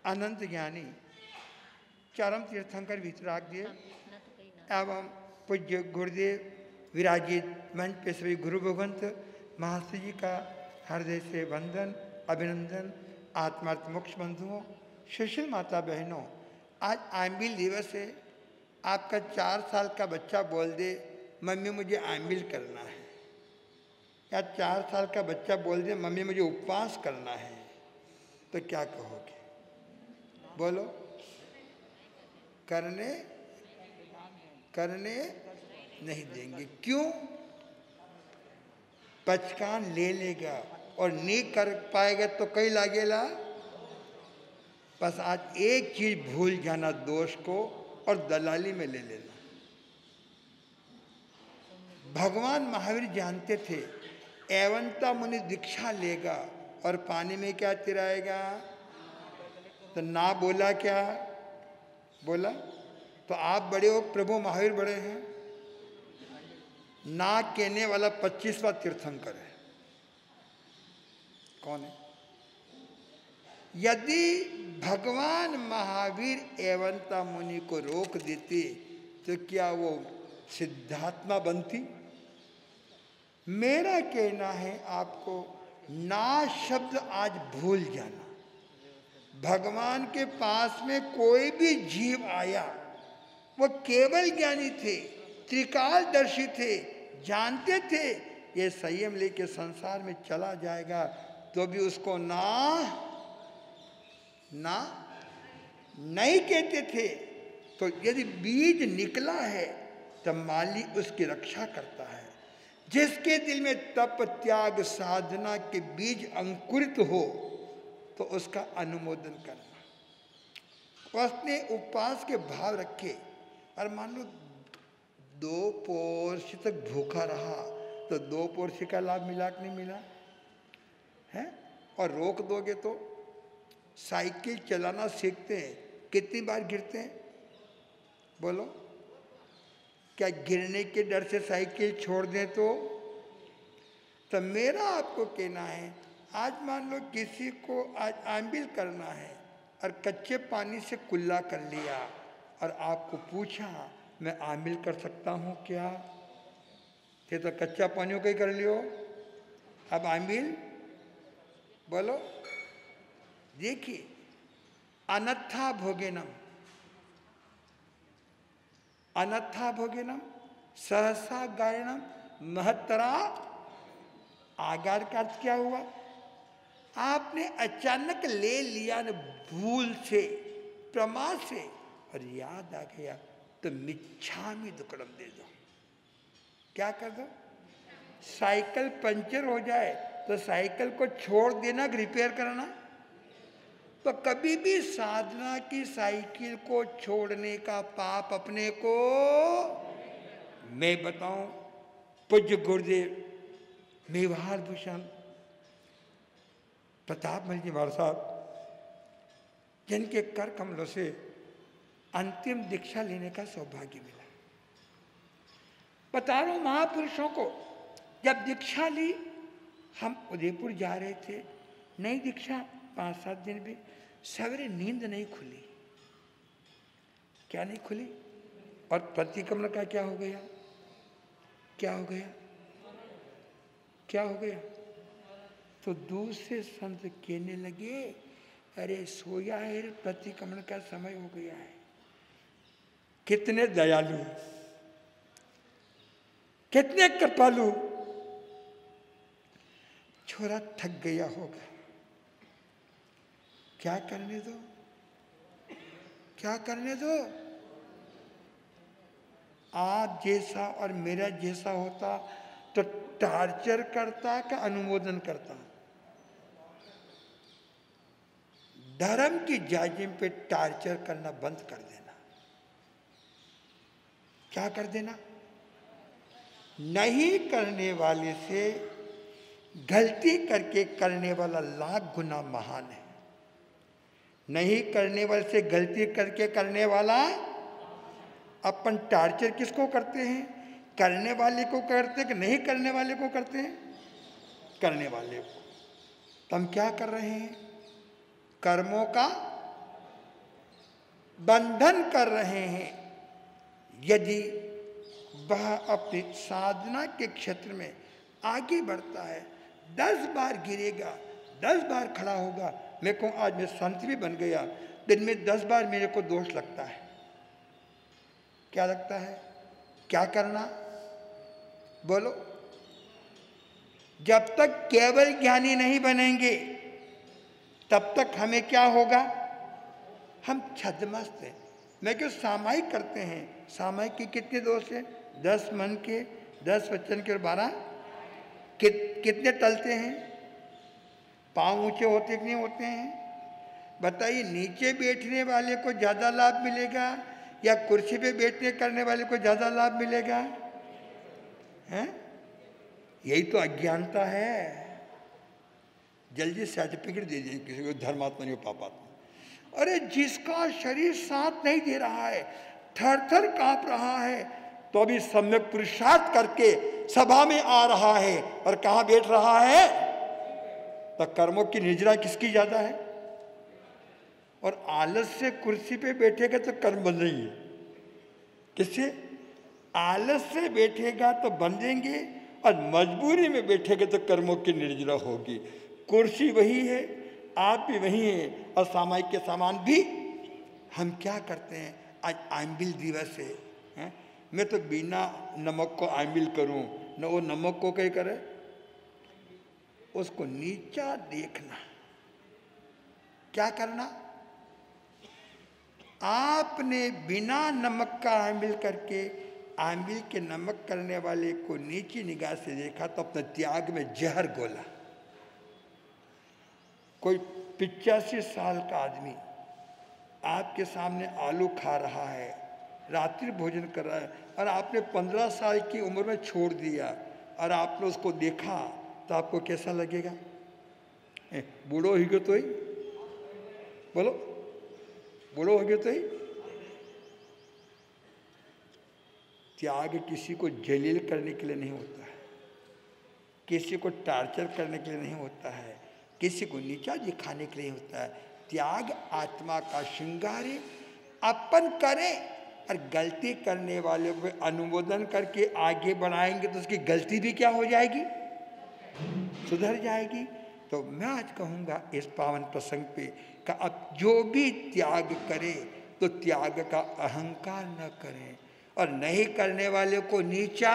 अनंत ज्ञानी चरम तीर्थंकर वितराग्य एवं पूज्य गुरुदेव विराजित मंच पे सभी गुरु भगवंत महाश्री जी का हृदय से वंदन अभिनंदन। आत्मार्थ मोक्ष बंधुओं, सुशील माता बहनों, आज आम्बिल दिवस है। आपका 4 साल का बच्चा बोल दे मम्मी मुझे आम्बिल करना है, या 4 साल का बच्चा बोल दे मम्मी मुझे उपवास करना है, तो क्या कहोगे? बोलो। करने नहीं देंगे। क्यों? पचकान ले लेगा और नहीं कर पाएगा तो कई लागेला। बस आज एक चीज भूल जाना दोष को और दलाली में ले लेना। भगवान महावीर जानते थे एवंता मुनि दीक्षा लेगा और पानी में क्या तिराएगा, तो ना बोला क्या बोला? तो आप बड़े हो, प्रभु महावीर बड़े हैं। ना कहने वाला 25वां तीर्थंकर है। कौन है? यदि भगवान महावीर एवंता मुनि को रोक देते तो क्या वो सिद्धात्मा बनती? मेरा कहना है आपको, ना शब्द आज भूल जाना। भगवान के पास में कोई भी जीव आया, वो केवल ज्ञानी थे, त्रिकालदर्शी थे, जानते थे ये संयम लेके संसार में चला जाएगा, तो भी उसको ना नहीं कहते थे। तो यदि बीज निकला है तो माली उसकी रक्षा करता है। जिसके दिल में तप त्याग साधना के बीज अंकुरित हो तो उसका अनुमोदन करना। उसने उपवास के भाव रखे और मान लो 2 पोर्श तक भूखा रहा, तो 2 पोर्श का लाभ मिला कि नहीं मिला है? और रोक दोगे तो साइकिल चलाना सीखते हैं, कितनी बार गिरते हैं? बोलो। क्या गिरने के डर से साइकिल छोड़ दें तो मेरा आपको कहना है, आज मान लो किसी को आज आम्बिल करना है और कच्चे पानी से कुल्ला कर लिया और आपको पूछा मैं आम्बिल कर सकता हूँ क्या? थे तो कच्चा पानियों का ही कर लियो, अब आम्बिल बोलो। देखिए, अनत्था भोगेनम सहसा गायनम महत्तरा। आगार का अर्थ क्या हुआ? आपने अचानक ले लिया न भूल से, प्रमाद से, और याद आ गया तो मिच्छामि दुक्कड़म दे दो। क्या कर दो? साइकिल पंचर हो जाए तो साइकिल को छोड़ देना कि रिपेयर करना? तो कभी भी साधना की साइकिल को छोड़ने का पाप अपने को, मैं बताऊं, पूज्य गुरुदेव मेवाड़ भूषण प्रताप मल जी महाराज साहब, जिनके कर कमलों से अंतिम दीक्षा लेने का सौभाग्य मिला। बता रहा हूं, महापुरुषों को जब दीक्षा ली, हम उदयपुर जा रहे थे, नई दीक्षा 5-7 दिन भी, सवेरे नींद नहीं खुली। क्या नहीं खुली? और प्रतिक्रमण का क्या हो गया? क्या हो गया? क्या हो गया? तो दूसरे संत कहने लगे, अरे सोया है, प्रतिक्रमण का समय हो गया है। कितने दयालु, कितने कृपालु। छोरा थक गया होगा, क्या करने दो, क्या करने दो। आप जैसा और मेरा जैसा होता तो टार्चर करता का अनुमोदन करता? धर्म की जाजिम पे टार्चर करना बंद कर देना। क्या कर देना? नहीं करने वाले से गलती करके करने वाला लाख गुना महान है। नहीं करने वाले से गलती करके करने वाला। अपन टार्चर किसको करते हैं? करने वाले को करते हैं कि नहीं करने वाले को करते हैं? करने वाले को। तो हम क्या कर रहे हैं? कर्मों का बंधन कर रहे हैं, यदि वह अपनी साधना के क्षेत्र में आगे बढ़ता है, 10 बार गिरेगा, 10 बार खड़ा होगा। मैं कहूँ आज मैं संत भी बन गया, दिन में 10 बार मेरे को दोष लगता है। क्या लगता है? क्या करना? बोलो। जब तक केवल ज्ञानी नहीं बनेंगे तब तक हमें क्या होगा? हम छद्मस्त हैं। मैं क्यों सामायिक करते हैं? सामायिक के कितने दोष हैं? 10 मन के, 10 वचन के और 12 कितने टलते हैं? पांव ऊंचे होते कि नहीं होते हैं? बताइए, नीचे बैठने वाले को ज्यादा लाभ मिलेगा या कुर्सी पे बैठने करने वाले को ज्यादा लाभ मिलेगा? हैं? यही तो अज्ञानता है। जल्दी सर्टिफिकेट दे दीजिए किसी को, धर्मात्मा नहीं हो पापात्मा। अरे जिसका शरीर साथ नहीं दे रहा है, थर थर कांप रहा है, तो अभी सम्यक पुरुषार्थ करके सभा में आ रहा है और कहाँ बैठ रहा है? तो कर्मों की निर्जरा किसकी ज्यादा है? और आलस से कुर्सी पे बैठेगा तो कर्म बन रही है। किससे? आलस से बैठेगा तो बंधेंगे और मजबूरी में बैठेगा तो कर्मों की निर्जरा होगी। कुर्सी वही है, आप भी वही हैं, और सामायिक के सामान भी। हम क्या करते हैं? आज आम्बिल दिवस है, मैं तो बिना नमक को आम्बिल करूं, न वो नमक को क्या करे, उसको नीचा देखना। क्या करना? आपने बिना नमक का आम्बिल करके आम्बिल के नमक करने वाले को नीची निगाह से देखा तो अपने त्याग में जहर घोला। कोई 85 साल का आदमी आपके सामने आलू खा रहा है, रात्रि भोजन कर रहा है, और आपने 15 साल की उम्र में छोड़ दिया और आपने उसको देखा तो आपको कैसा लगेगा? बूढ़ो ही गयो तो ही, बोलो, बूढ़ो हो गयो तो ही। त्याग किसी को जलील करने के लिए नहीं होता है, किसी को टार्चर करने के लिए नहीं होता है, किसी को नीचा दिखाने के लिए होता है। त्याग आत्मा का श्रृंगार है। अपन करें और गलती करने वाले को अनुमोदन करके आगे बढ़ाएंगे तो उसकी गलती भी क्या हो जाएगी? सुधर जाएगी। तो मैं आज कहूँगा इस पावन प्रसंग पे कि अब जो भी त्याग करे तो त्याग का अहंकार न करें, और नहीं करने वाले को नीचा,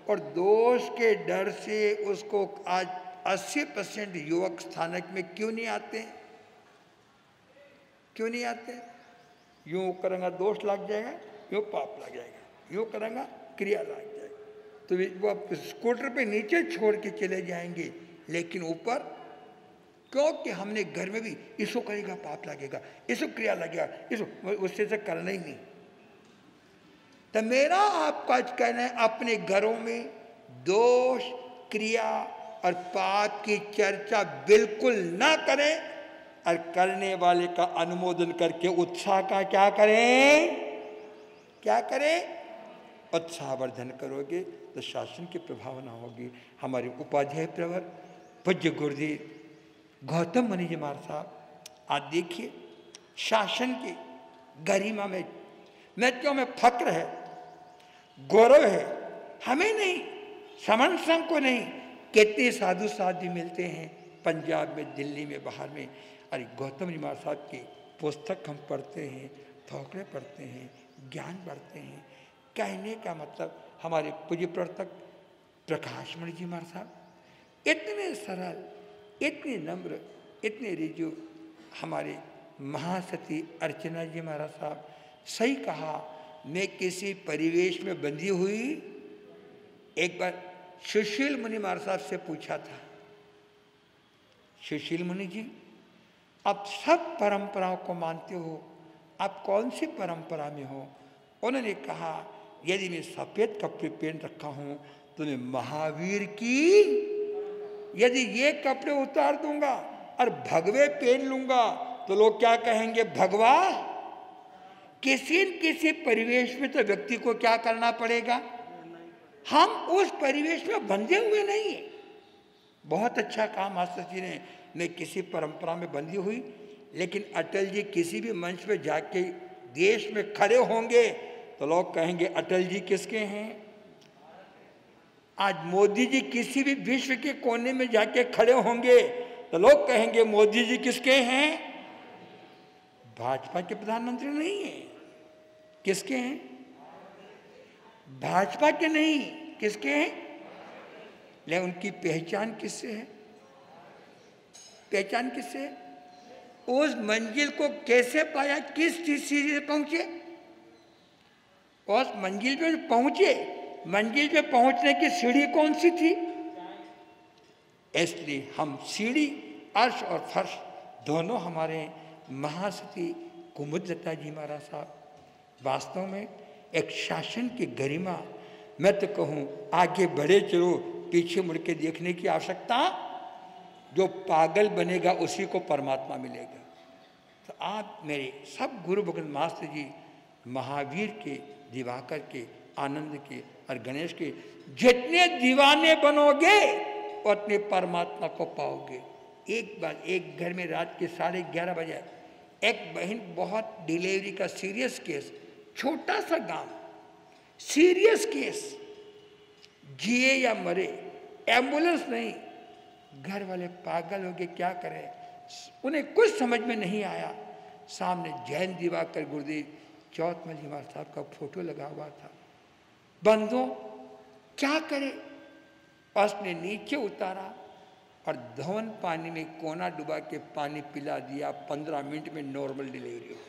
और दोष के डर से उसको आज 80% युवक स्थानक में क्यों नहीं आते? क्यों नहीं आते? यूँ करेंगा दोष लग जाएगा, यूँ पाप लग जाएगा, यूँ करेंगा क्रिया लग जाएगा, तो वो स्कूटर पे नीचे छोड़ के चले जाएंगे, लेकिन ऊपर क्योंकि हमने घर में भी इसको करेगा पाप लगेगा, इसको क्रिया लगेगा, इसको उससे से करना ही नहीं। तो मेरा आपका कहना है अपने घरों में दोष, क्रिया और पाप की चर्चा बिल्कुल ना करें, और करने वाले का अनुमोदन करके उत्साह का क्या करें? क्या करें? उत्साहवर्धन करोगे तो शासन की प्रभावना होगी। हमारे उपाध्याय प्रवर पूज्य गुरुदेव गौतम मुनि जी महाराज साहब, आज देखिए शासन की गरिमा में क्यों में फक्र है, गौरव है, हमें नहीं, समन संघ को नहीं। कितने साधु साधु मिलते हैं पंजाब में, दिल्ली में, बाहर में। अरे गौतम जी महाराज साहब की पुस्तक हम पढ़ते हैं, थोकड़े पढ़ते हैं, ज्ञान बढ़ते हैं। कहने का मतलब हमारे पूज्य प्रवर्तक प्रकाश मणि जी महाराज साहब इतने सरल, इतने नम्र, इतने रिजु। हमारे महासती अर्चना जी महाराज साहब, सही कहा, मैं किसी परिवेश में बंधी हुई। एक बार सुशील मुनि महाराज साहब से पूछा था, सुशील मुनि जी आप सब परंपराओं को मानते हो, आप कौन सी परंपरा में हो? उन्होंने कहा यदि मैं सफ़ेद कपड़े पहन रखा हूँ तो मैं महावीर की, यदि ये कपड़े उतार दूंगा और भगवे पहन लूंगा तो लोग क्या कहेंगे? भगवा। किसी न किसी परिवेश में तो व्यक्ति को क्या करना पड़ेगा? हम उस परिवेश में बंधे हुए नहीं है। बहुत अच्छा काम मास्टर जी ने, मैं किसी परंपरा में बंधी हुई, लेकिन अटल जी किसी भी मंच पे जाके देश में खड़े होंगे तो लोग कहेंगे अटल जी किसके हैं। आज मोदी जी किसी भी विश्व के कोने में जाके खड़े होंगे तो लोग कहेंगे मोदी जी किसके हैं। भाजपा के प्रधानमंत्री नहीं है, किसके हैं। भाजपा के नहीं, किसके हैं। लेकिन उनकी पहचान किससे है, पहचान किससे है। उस मंजिल को कैसे पाया, किस चीज से पहुंचे, उस मंजिल पे पहुंचे, मंजिल पे पहुंचने की सीढ़ी कौन सी थी। इसलिए हम सीढ़ी अर्श और फर्श दोनों हमारे महासती कुमुदलता जी महाराज साहब वास्तव में एक शासन की गरिमा। मैं तो कहूँ आगे बढ़े चलो, पीछे मुड़ के देखने की आवश्यकता। जो पागल बनेगा उसी को परमात्मा मिलेगा। तो आप मेरे सब गुरु भगत मास्टर जी, महावीर के, दिवाकर के, आनंद के और गणेश के जितने दीवाने बनोगे उतने परमात्मा को पाओगे। एक बार एक घर में रात के 11:30 बजे एक बहन, बहुत डिलीवरी का सीरियस केस, छोटा सा गांव, सीरियस केस, जिए या मरे, एम्बुलेंस नहीं। घर वाले पागल हो गए, क्या करें, उन्हें कुछ समझ में नहीं आया। सामने जैन दिवाकर गुरुदेव चौथमल जी महाराज साहब का फोटो लगा हुआ था। बंदो क्या करे, उसने नीचे उतारा और धवन पानी में कोना डुबा के पानी पिला दिया। 15 मिनट में नॉर्मल डिलीवरी हो।